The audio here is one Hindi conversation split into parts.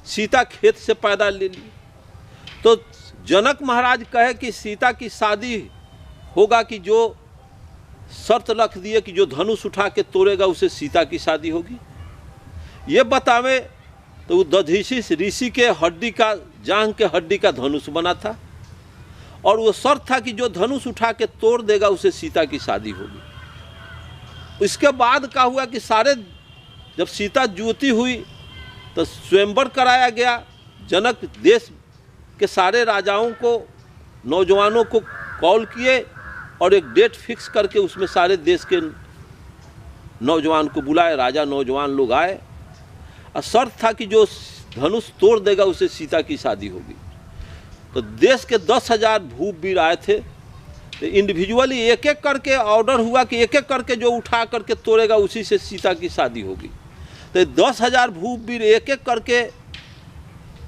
सीता खेत से पैदा ले ली। तो जनक महाराज कहे कि सीता की शादी होगा कि जो शर्त रख दिए कि जो धनुष उठा के तोड़ेगा उसे सीता की शादी होगी। ये बतावे तो दधीसी ऋषि के हड्डी का, जांघ के हड्डी का धनुष बना था और वो शर्त था कि जो धनुष उठा के तोड़ देगा उसे सीता की शादी होगी। इसके बाद क्या हुआ कि सारे जब सीता ज्योति हुई तो स्वयंवर कराया गया। जनक देश के सारे राजाओं को, नौजवानों को कॉल किए और एक डेट फिक्स करके उसमें सारे देश के नौजवान को बुलाए। राजा नौजवान लोग आए और शर्त था कि जो धनुष तोड़ देगा उसे सीता की शादी होगी। तो देश के 10,000 भूपवीर आए थे। तो इंडिविजुअली एक एक करके ऑर्डर हुआ कि एक एक करके जो उठा करके तोड़ेगा उसी से सीता की शादी होगी। तो 10,000 भूपवीर एक एक करके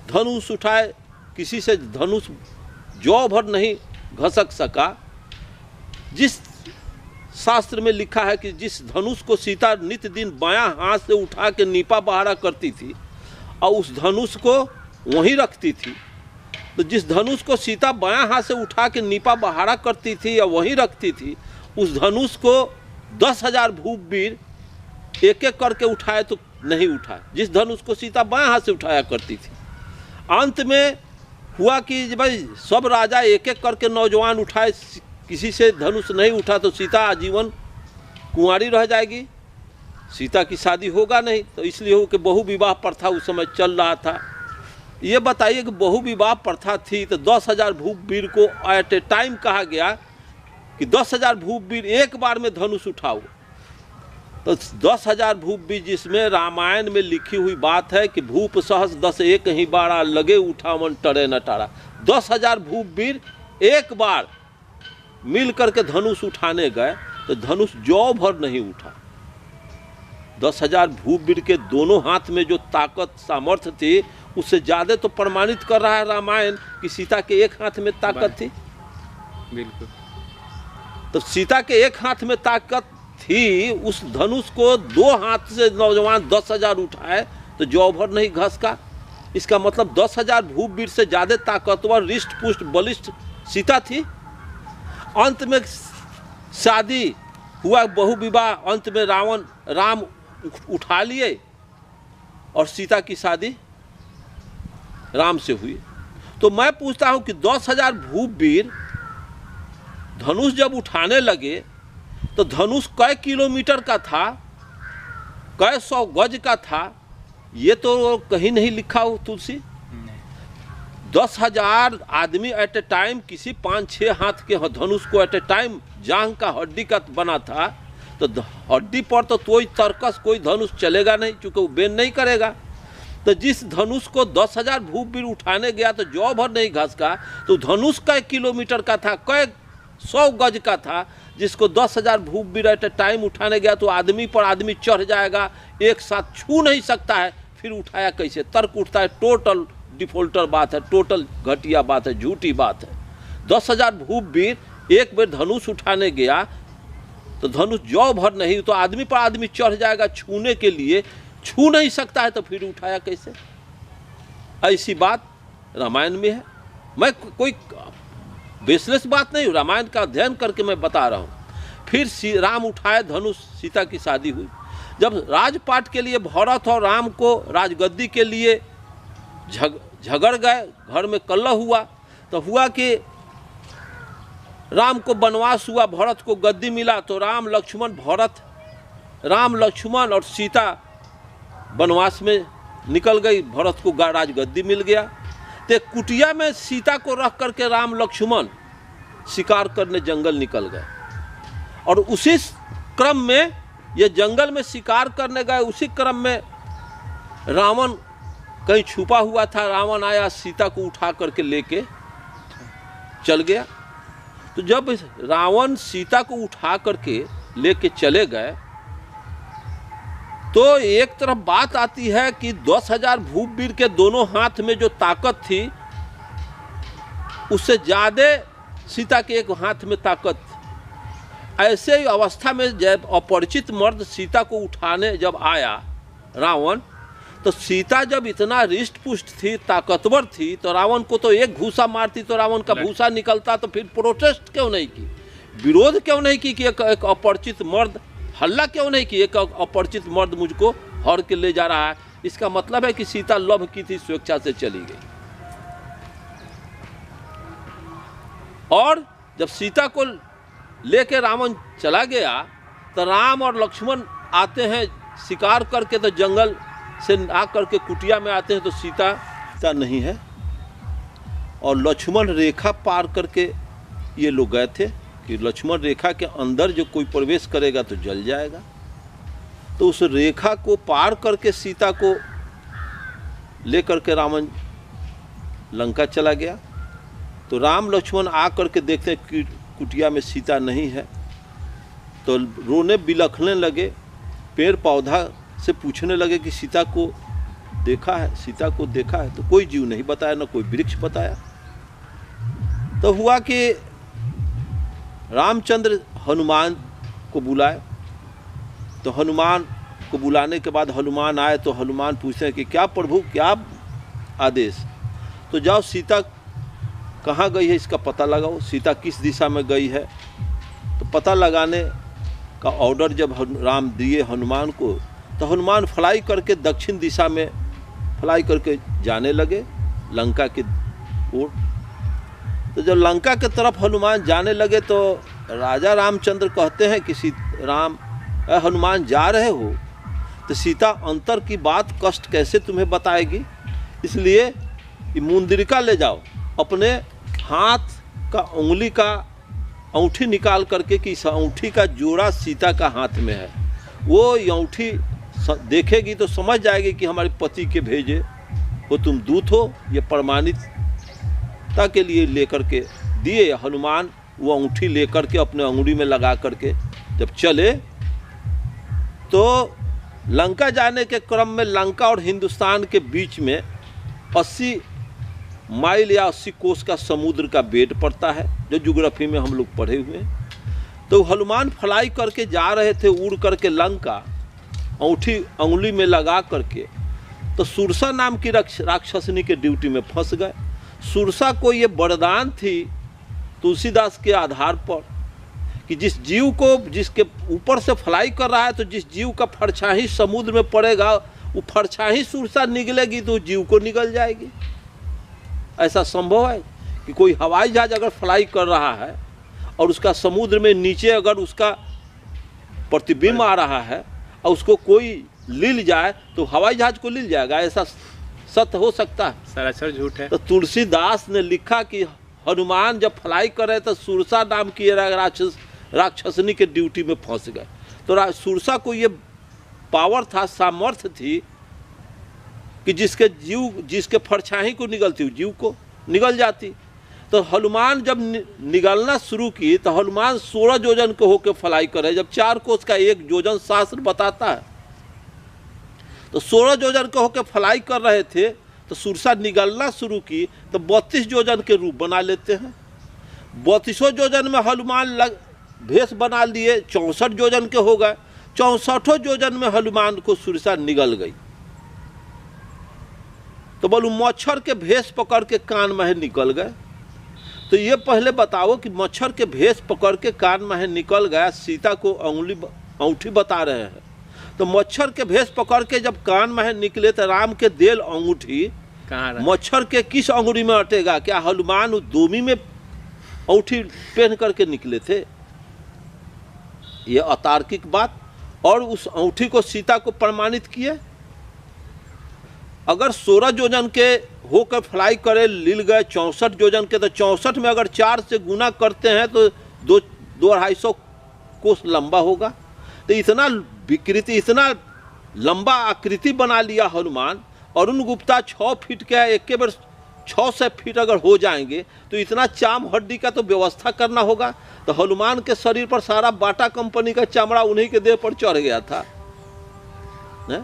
धनुष उठाए। किसी से धनुष जौ भर नहीं घसक सका। जिस शास्त्र में लिखा है कि जिस धनुष को सीता नित्य दिन बायां हाथ से उठा के नीपा बहारा करती थी और उस धनुष को वहीं रखती थी, तो जिस धनुष को सीता बायां हाथ से उठा के नीपा बहारा करती थी या वहीं रखती थी, उस धनुष को 10,000 भूपवीर एक एक करके उठाए तो नहीं उठाए, जिस धनुष को सीता बायां हाथ से उठाया करती थी। अंत में हुआ कि भाई सब राजा एक एक करके नौजवान उठाए, किसी से धनुष नहीं उठा तो सीता आजीवन कुंवारी रह जाएगी, सीता की शादी होगा नहीं। तो इसलिए हो कि बहु विवाह प्रथा उस समय चल रहा था। ये बताइए कि बहु विवाह प्रथा थी तो 10,000 भूपवीर को एट ए टाइम कहा गया कि 10,000 भूपवीर एक बार में धनुष उठाओ। तो 10,000 भूपवीर, जिसमें रामायण में लिखी हुई बात है कि भूप सहस 10 एक ही बाड़ा, लगे उठावन टरे न टारा। 10,000 भूपवीर एक बार मिल करके धनुष उठाने गए तो धनुष जौ भर नहीं उठा। 10,000 भूपवीर के दोनों हाथ में जो ताकत सामर्थ्य थी उससे ज़्यादा तो प्रमाणित कर रहा है रामायण कि सीता के एक हाथ में ताकत थी। बिल्कुल। तो सीता के एक हाथ में ताकत थी, उस धनुष को दो हाथ से नौजवान 10,000 उठाए तो जौ भर नहीं घसका। इसका मतलब 10,000 भूपवीर से ज़्यादा ताकतवर, रिष्ट पुष्ट बलिष्ठ सीता थी। अंत में शादी हुआ, बहु विवाह, अंत में राम उठा लिए और सीता की शादी राम से हुई। तो मैं पूछता हूं कि 10,000 भूपवीर धनुष जब उठाने लगे तो धनुष कै किलोमीटर का था, कै 100 गज का था, ये तो कहीं नहीं लिखा हो तुलसी। 10,000 आदमी एट ए टाइम, किसी 5-6 हाथ के धनुष को एट ए टाइम जांघ का हड्डी का बना था, तो हड्डी पर तो कोई तर्कस, कोई धनुष चलेगा नहीं, चूँकि वो बेन नहीं करेगा। तो जिस धनुष को 10,000 भूपवीर उठाने गया तो जौ भर नहीं घसका, तो धनुष कै किलोमीटर का था, कै 100 गज का था, जिसको 10,000 भूपवीर एट ए टाइम उठाने गया तो आदमी पर आदमी चढ़ जाएगा, एक साथ छू नहीं सकता है, फिर उठाया कैसे? तर्क उठता है। टोटल डिफॉल्टर बात है, टोटल घटिया बात है, झूठी बात है। 10,000 भूपवीर एक बार धनुष उठाने गया तो धनुष जौ भर नहीं, तो आदमी पर आदमी चढ़ जाएगा छूने के लिए, छू नहीं सकता है तो फिर उठाया कैसे? ऐसी बात रामायण में है। मैं कोई बेसलेस बात नहीं, रामायण का अध्ययन करके मैं बता रहा हूँ। फिर राम उठाए धनुष, सीता की शादी हुई। जब राजपाट के लिए भरत और राम को राजगद्दी के लिए झगड़ गए, घर में कलह हुआ, तो हुआ कि राम को वनवास हुआ, भरत को गद्दी मिला, तो राम लक्ष्मण और सीता वनवास में निकल गई, भरत को राजगद्दी मिल गया। तो कुटिया में सीता को रख करके राम लक्ष्मण शिकार करने जंगल निकल गए, और उसी क्रम में ये जंगल में शिकार करने गए, उसी क्रम में रावण कहीं छुपा हुआ था। रावण आया, सीता को उठा करके लेके चल गया। तो जब रावण सीता को उठा करके लेके चले गए तो एक तरफ बात आती है कि 10,000 भूपवीर के दोनों हाथ में जो ताकत थी उससे ज़्यादा सीता के एक हाथ में ताकत। ऐसे ही अवस्था में जब अपरिचित मर्द सीता को उठाने जब आया रावण, तो सीता जब इतना रिष्ट पुष्ट थी, ताकतवर थी, तो रावण को तो एक घूसा मारती तो रावण का भूसा निकलता, तो फिर प्रोटेस्ट क्यों नहीं की, विरोध क्यों नहीं की कि एक अपरिचित मर्द, हल्ला क्यों नहीं की, एक अपरिचित मर्द मुझको हर के ले जा रहा है। इसका मतलब है कि सीता लभ की थी, स्वेच्छा से चली गई। और जब सीता को लेके रावण चला गया तो राम और लक्ष्मण आते हैं शिकार करके, तो जंगल से आकर के कुटिया में आते हैं तो सीता नहीं है। और लक्ष्मण रेखा पार करके ये लोग गए थे कि लक्ष्मण रेखा के अंदर जो कोई प्रवेश करेगा तो जल जाएगा। तो उस रेखा को पार करके सीता को लेकर के रावण लंका चला गया। तो राम लक्ष्मण आ करके देखते हैं कि कुटिया में सीता नहीं है, तो रोने बिलखने लगे, पेड़ पौधा से पूछने लगे कि सीता को देखा है, सीता को देखा है। तो कोई जीव नहीं बताया, ना कोई वृक्ष बताया। तो हुआ कि रामचंद्र हनुमान को बुलाए। तो हनुमान को बुलाने के बाद हनुमान आए तो हनुमान पूछते हैं कि क्या प्रभु, क्या आदेश। तो जाओ सीता कहाँ गई है इसका पता लगाओ, सीता किस दिशा में गई है। तो पता लगाने का ऑर्डर जब राम दिए हनुमान को, तो हनुमान फ्लाई करके दक्षिण दिशा में फ्लाई करके जाने लगे लंका की ओर। तो जब लंका की तरफ हनुमान जाने लगे तो राजा रामचंद्र कहते हैं कि हनुमान जा रहे हो तो सीता अंतर की बात कष्ट कैसे तुम्हें बताएगी, इसलिए मुंदरिका ले जाओ, अपने हाथ का उंगली का अंगूठी निकाल करके कि इस अंगूठी का जोड़ा सीता का हाथ में है, वो अंगूठी देखेगी तो समझ जाएगी कि हमारे पति के भेजे वो तुम दूत हो। ये प्रमाणिकता के लिए लेकर के दिए। हनुमान वो अंगूठी लेकर के अपने अंगुली में लगा करके जब चले तो लंका जाने के क्रम में लंका और हिंदुस्तान के बीच में 80 माइल या 80 कोस का समुद्र का बेड पड़ता है, जो ज्योग्राफी में हम लोग पढ़े हुए हैं। तो हनुमान फ्लाई करके जा रहे थे उड़ करके लंका, अंगूठी अंगुली में लगा करके, तो सुरसा नाम की राक्षसनी के ड्यूटी में फंस गए। सुरसा को ये वरदान थी तुलसीदास के आधार पर कि जिस जीव को जिसके ऊपर से फ्लाई कर रहा है, तो जिस जीव का फरछाही समुद्र में पड़ेगा वो फरछाही सुरसा निगलेगी तो जीव को निगल जाएगी। ऐसा संभव है कि कोई हवाई जहाज अगर फ्लाई कर रहा है और उसका समुद्र में नीचे अगर उसका प्रतिबिंब आ रहा है और उसको कोई लील जाए तो हवाई जहाज को लील जाएगा, ऐसा सत्य हो सकता है? सरासर झूठ है। तो तुलसीदास ने लिखा कि हनुमान जब फ्लाई कर रहे तो सुरसा नाम की राक्षसनी के ड्यूटी में फंस गए। तो सुरसा को ये पावर था, सामर्थ्य थी कि जिसके फरछाही को निगलती हो जीव को निगल जाती। तो हनुमान जब निगलना शुरू की तो हनुमान 16 योजन के होकर फ्लाई करे। जब 4 कोस का 1 योजन शास्त्र बताता है, तो 16 योजन के होकर फ्लाई कर रहे थे तो सुरसा निगलना शुरू की तो 32 योजन के रूप बना लेते हैं। 32 योजन में हनुमान भेष बना लिए, 64 योजन के हो गए। 64 योजन में हनुमान को सुरसा निगल गई। तो बोलूँ मच्छर के भेष पकड़ के कान में निकल गए। तो ये पहले बताओ कि मच्छर के भेष पकड़ के कान में निकल गया, सीता को अंगूठी बता रहे हैं। तो मच्छर के भेष पकड़ के जब कान में निकले तो राम के देल अंगूठी मच्छर के किस अंगुली में अटेगा? क्या हनुमान दोमी में अंगूठी पहन करके निकले थे? ये अतार्किक बात। और उस अंगूठी को सीता को प्रमाणित किए। अगर 16 योजन के होकर फ्लाई करे लील गए 64 योजन के, तो 64 में अगर 4 से गुना करते हैं तो 2-250 कोस लंबा होगा। तो इतना विकृति, इतना लंबा आकृति बना लिया हनुमान। अरुण गुप्ता 6 फीट के है, एक बार 600 फीट अगर हो जाएंगे तो इतना चाम हड्डी का तो व्यवस्था करना होगा। तो हनुमान के शरीर पर सारा बाटा कंपनी का चमड़ा उन्हीं के देह पर चढ़ गया था ने?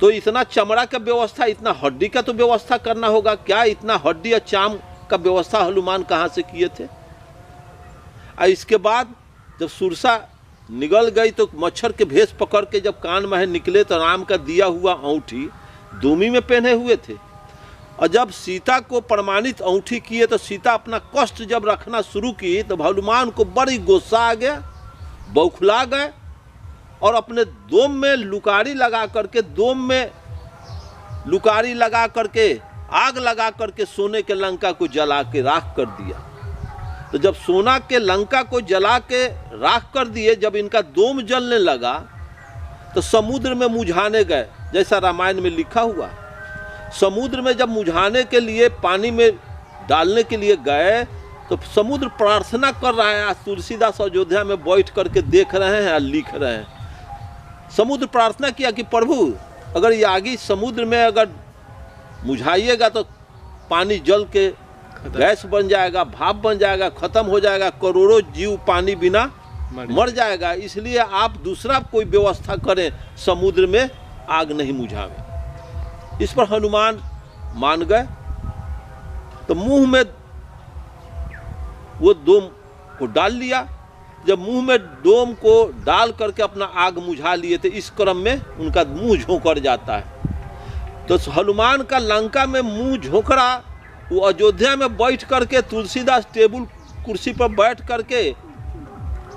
तो इतना चमड़ा का व्यवस्था, इतना हड्डी का तो व्यवस्था करना होगा। क्या इतना हड्डी और चाम का व्यवस्था हनुमान कहाँ से किए थे? और इसके बाद जब सुरसा निगल गई तो मच्छर के भेष पकड़ के जब कान में निकले तो राम का दिया हुआ औंठी दूमी में पहने हुए थे। और जब सीता को प्रमाणित औंठी किए तो सीता अपना कष्ट जब रखना शुरू की तो हनुमान को बड़ी गुस्सा आ गया, बौखला गए और अपने दोम में लुकारी लगा करके आग लगा करके सोने के लंका को जला के राख कर दिया। तो जब सोना के लंका को जला के राख कर दिए, जब इनका दोम जलने लगा तो समुद्र में मुझाने गए, जैसा रामायण में लिखा हुआ। समुद्र में जब मुझाने के लिए पानी में डालने के लिए गए तो समुद्र प्रार्थना कर रहा है। आज तुलसीदास अयोध्या में बैठ करके देख रहे हैं और लिख रहे हैं। समुद्र प्रार्थना किया कि प्रभु अगर ये आगे समुद्र में अगर मुझाइएगा तो पानी जल के गैस बन जाएगा, भाप बन जाएगा, खत्म हो जाएगा, करोड़ों जीव पानी बिना मर जाएगा, इसलिए आप दूसरा कोई व्यवस्था करें, समुद्र में आग नहीं मुझावे। इस पर हनुमान मान गए। तो मुंह में वो दोम को डाल लिया। जब मुंह में डोम को डाल करके अपना आग मुझा लिए थे, इस क्रम में उनका मुंह झोंकर जाता है। तो हनुमान का लंका में मुंह झोंकरा, वो अयोध्या में बैठ करके तुलसीदास टेबल कुर्सी पर बैठ करके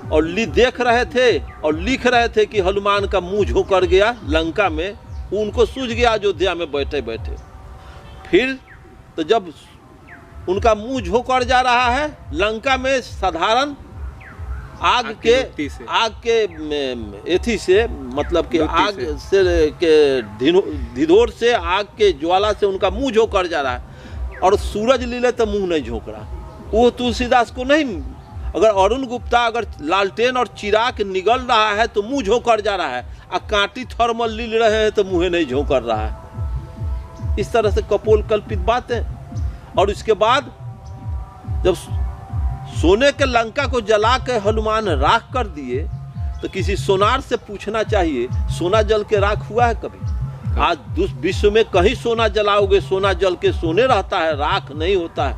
और देख रहे थे और लिख रहे थे कि हनुमान का मुंह झोंकर गया लंका में। उनको सूझ गया अयोध्या में बैठे बैठे। फिर तो जब उनका मुंह झोंकर जा रहा है लंका में, साधारण आग के एथी से, मतलब कि आग से के धिधोर से, आग के ज्वाला से उनका मुंह झोंकर जा रहा है। और सूरज लीले तो मुंह नहीं झोंक रहा। वो तुलसीदास को नहीं, अगर अरुण गुप्ता अगर लालटेन और चिराग निगल रहा है तो मुंह झोंकर जा रहा है, और कांटी थर्मल लील रहे हैं तो मुंह नहीं झोंकर रहा है। इस तरह से कपोल कल्पित बातें। और इसके बाद जब सोने के लंका को जला के हनुमान राख कर दिए तो किसी सोनार से पूछना चाहिए, सोना जल के राख हुआ है कभी? आज विश्व में कहीं सोना जलाओगे, सोना जल के सोने रहता है, राख नहीं होता है।